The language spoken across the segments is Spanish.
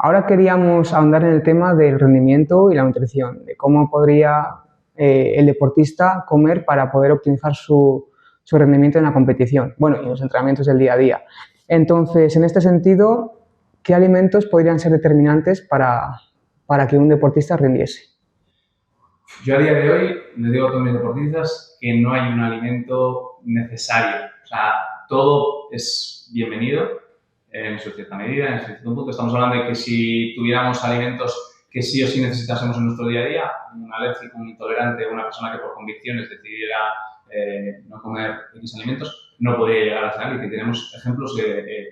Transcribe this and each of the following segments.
Ahora queríamos ahondar en el tema del rendimiento y la nutrición, de cómo podría el deportista comer para poder optimizar su rendimiento en la competición, bueno, y en los entrenamientos del día a día. Entonces, en este sentido, ¿qué alimentos podrían ser determinantes para que un deportista rindiese? Yo a día de hoy les digo a todos mis deportistas que no hay un alimento necesario. O sea, todo es bienvenido en su cierta medida, en cierto punto. Estamos hablando de que si tuviéramos alimentos que sí o sí necesitásemos en nuestro día a día, un alérgico, un intolerante, una persona que por convicciones decidiera no comer X alimentos, no podría llegar a esa élite. Tenemos ejemplos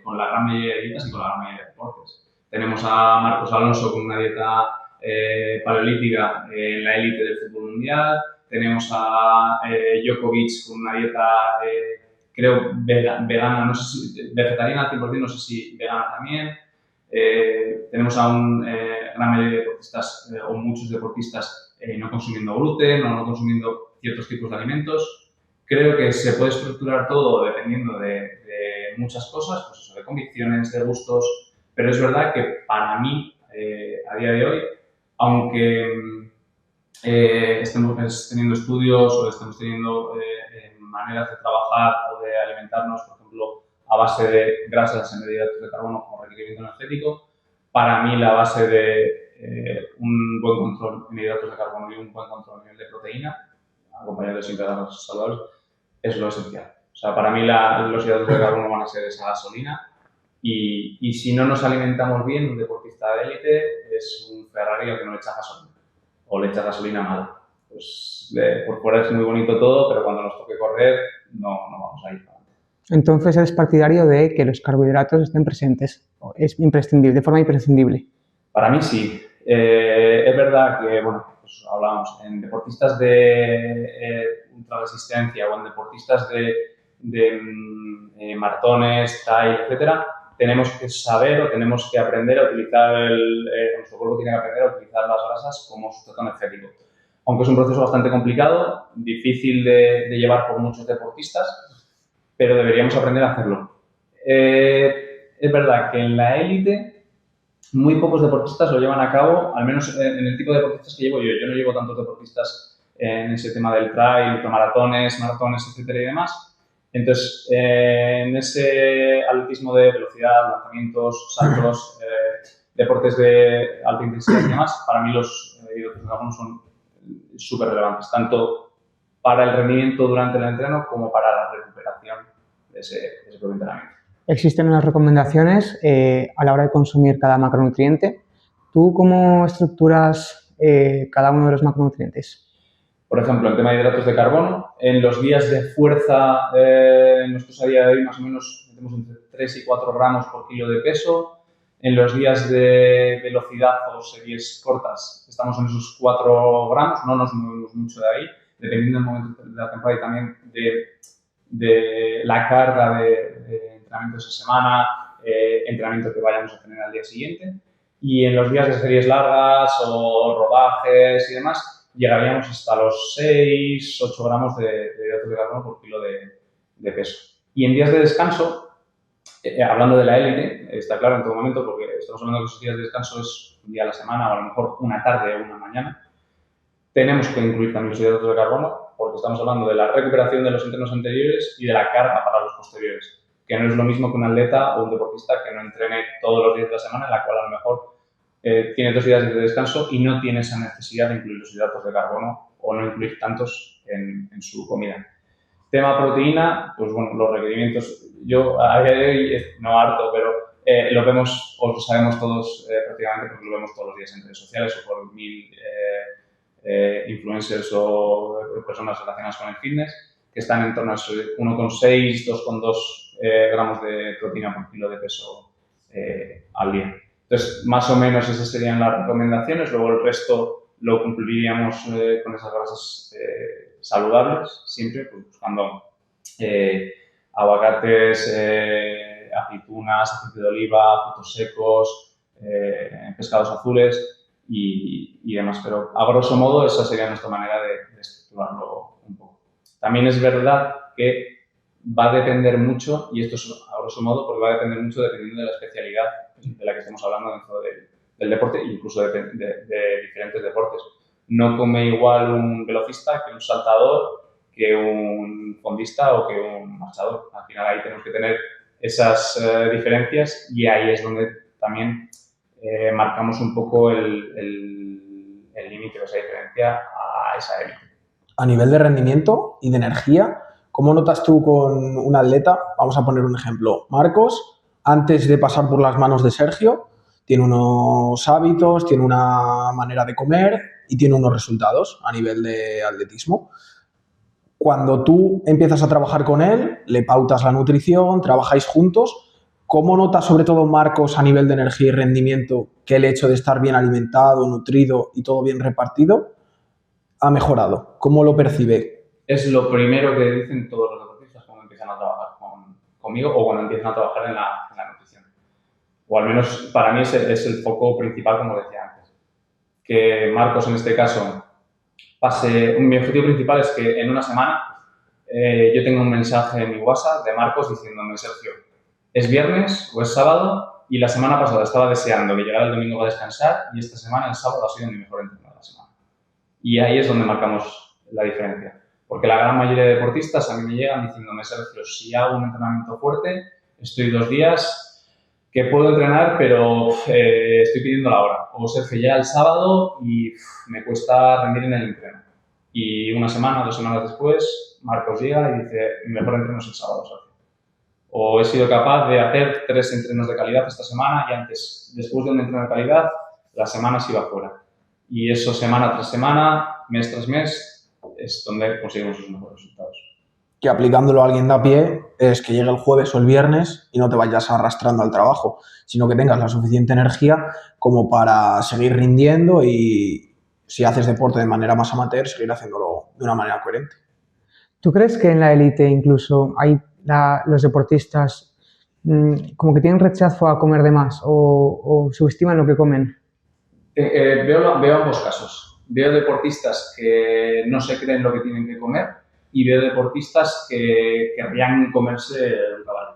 con la gran mayoría de dietas y con la gran mayoría de deportes. Tenemos a Marcos Alonso con una dieta paleolítica en la élite del fútbol mundial. Tenemos a Djokovic con una dieta, creo, vegana, no sé si vegetariana al 100%, no sé si vegana también. Tenemos a un gran mayoría de deportistas o muchos deportistas no consumiendo gluten o no consumiendo ciertos tipos de alimentos. Creo que se puede estructurar todo dependiendo de muchas cosas, pues eso, de convicciones, de gustos, pero es verdad que para mí, a día de hoy, aunque estemos teniendo estudios o estemos teniendo maneras de trabajar o de alimentarnos, por ejemplo, a base de grasas en vez de hidratos de carbono como requerimiento energético, para mí la base de un buen control en hidratos de carbono y un buen control a nivel de proteína, acompañado de siempre de grasas saludables, es lo esencial. O sea, para mí los hidratos de carbono van a ser esa gasolina y si no nos alimentamos bien, un deportista de élite es un Ferrari al que no le echa gasolina o le echa gasolina mala. Pues por fuera es muy bonito todo, pero cuando nos toque correr no vamos a ir para adelante. Entonces, eres partidario de que los carbohidratos estén presentes, es imprescindible, de forma imprescindible. Para mí sí. Es verdad que, bueno, pues hablábamos, en deportistas de ultraresistencia o en deportistas de maratones, trail, etcétera, tenemos que saber o tenemos que aprender a utilizar nuestro cuerpo tiene que aprender a utilizar las grasas como sustrato energético. Aunque es un proceso bastante complicado, difícil de llevar por muchos deportistas, pero deberíamos aprender a hacerlo. Es verdad que en la élite muy pocos deportistas lo llevan a cabo, al menos en el tipo de deportistas que llevo yo. Yo no llevo tantos deportistas en ese tema del trail, ultramaratones, maratones, etcétera y demás. Entonces, en ese atletismo de velocidad, lanzamientos, saltos, deportes de alta intensidad y demás, para mí los hidratos de carbono son súper relevantes, tanto para el rendimiento durante el entreno como para la recuperación de ese propio entrenamiento. Existen unas recomendaciones a la hora de consumir cada macronutriente. ¿Tú cómo estructuras cada uno de los macronutrientes? Por ejemplo, en tema de hidratos de carbono, en los días de fuerza, nosotros a día de hoy más o menos metemos entre 3 y 4 gramos por kilo de peso. En los días de velocidad o series cortas estamos en esos 4 gramos, no nos movemos mucho de ahí, dependiendo del momento de la temporada y también de la carga de entrenamiento de esa semana, entrenamiento que vayamos a tener al día siguiente. Y en los días de series largas o rodajes y demás, llegaríamos hasta los 6, 8 gramos de hidratos de carbono por kilo de peso. Y en días de descanso, hablando de la élite, está claro en todo momento, porque estamos hablando de que esos días de descanso es un día a la semana o a lo mejor una tarde o una mañana, tenemos que incluir también los hidratos de carbono porque estamos hablando de la recuperación de los entrenos anteriores y de la carga para los posteriores, que no es lo mismo que un atleta o un deportista que no entrene todos los días de la semana, en la cual a lo mejor tiene 2 días de descanso y no tiene esa necesidad de incluir los hidratos de carbono o no incluir tantos en su comida. Tema proteína, pues bueno, los requerimientos, yo a día de hoy no harto, pero lo vemos o lo sabemos todos prácticamente porque lo vemos todos los días en redes sociales o por mil influencers o personas relacionadas con el fitness, que están en torno a 1,6, 2,2 gramos de proteína por kilo de peso al día. Entonces, más o menos esas serían las recomendaciones. Luego el resto lo cumpliríamos con esas grasas saludables, siempre pues, buscando aguacates, aceitunas, aceite de oliva, frutos secos, pescados azules y demás. Pero a grosso modo esa sería nuestra manera de estructurarlo un poco. También es verdad que va a depender mucho, y esto es a grosso modo, porque va a depender mucho dependiendo de la especialidad de la que estemos hablando dentro del deporte, incluso de diferentes deportes. No come igual un velocista que un saltador, que un fondista o que un marchador. Al final ahí tenemos que tener esas diferencias y ahí es donde también marcamos un poco el límite de esa diferencia a esa élite. A nivel de rendimiento y de energía, ¿cómo notas tú con un atleta? Vamos a poner un ejemplo. Marcos, antes de pasar por las manos de Sergio, tiene unos hábitos, tiene una manera de comer y tiene unos resultados a nivel de atletismo. Cuando tú empiezas a trabajar con él, le pautas la nutrición, trabajáis juntos, ¿cómo notas sobre todo Marcos a nivel de energía y rendimiento que el hecho de estar bien alimentado, nutrido y todo bien repartido ha mejorado? ¿Cómo lo percibe? Es lo primero que dicen todos los deportistas cuando empiezan a trabajar conmigo o cuando empiezan a trabajar en la nutrición. O al menos para mí es el foco principal, como decía antes. Que Marcos en este caso pase... Mi objetivo principal es que en una semana yo tenga un mensaje en mi WhatsApp de Marcos diciéndome: Sergio, es viernes o es sábado y la semana pasada estaba deseando que llegara el domingo para descansar y esta semana, el sábado, ha sido mi mejor entreno de la semana. Y ahí es donde marcamos la diferencia. Porque la gran mayoría de deportistas a mí me llegan diciéndome: Sergio, si hago un entrenamiento fuerte, estoy 2 días que puedo entrenar, pero estoy pidiendo la hora. O Sergio, llega el sábado y me cuesta rendir en el entreno. Y una semana o 2 semanas después, Marcos llega y dice: mi mejor entreno es el sábado, Sergio. O he sido capaz de hacer 3 entrenos de calidad esta semana y antes, después de un entreno de calidad, la semana se iba fuera. Y eso semana tras semana, mes tras mes, es donde conseguimos los mejores resultados. Que aplicándolo a alguien de a pie es que llegue el jueves o el viernes y no te vayas arrastrando al trabajo, sino que tengas la suficiente energía como para seguir rindiendo y, si haces deporte de manera más amateur, seguir haciéndolo de una manera coherente. ¿Tú crees que en la élite incluso hay los deportistas como que tienen rechazo a comer de más o subestiman lo que comen? Veo ambos casos. Veo deportistas que no se creen lo que tienen que comer y veo deportistas que querrían comerse el caballo.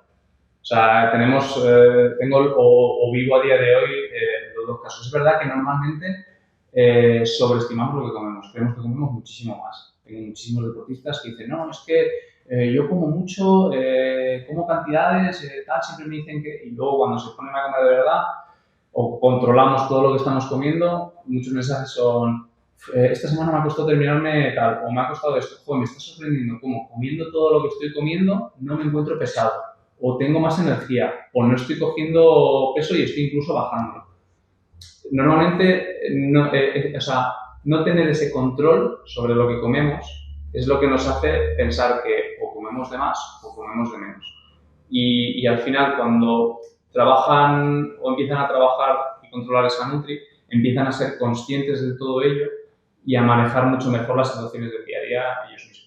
O sea, vivo a día de hoy los dos casos. Es verdad que normalmente sobreestimamos lo que comemos. Creemos que comemos muchísimo más. Hay muchísimos deportistas que dicen: no, es que yo como mucho, como cantidades, tal, siempre me dicen que... Y luego cuando se ponen a comer de verdad o controlamos todo lo que estamos comiendo, muchos mensajes son: esta semana me ha costado terminarme tal, o me ha costado esto. Joder, me está sorprendiendo cómo comiendo todo lo que estoy comiendo no me encuentro pesado, o tengo más energía, o no estoy cogiendo peso y estoy incluso bajando. Normalmente, no tener ese control sobre lo que comemos es lo que nos hace pensar que o comemos de más o comemos de menos. Y al final, cuando trabajan o empiezan a trabajar y controlar esa nutri, empiezan a ser conscientes de todo ello y a manejar mucho mejor las situaciones del día a día ellos mismos.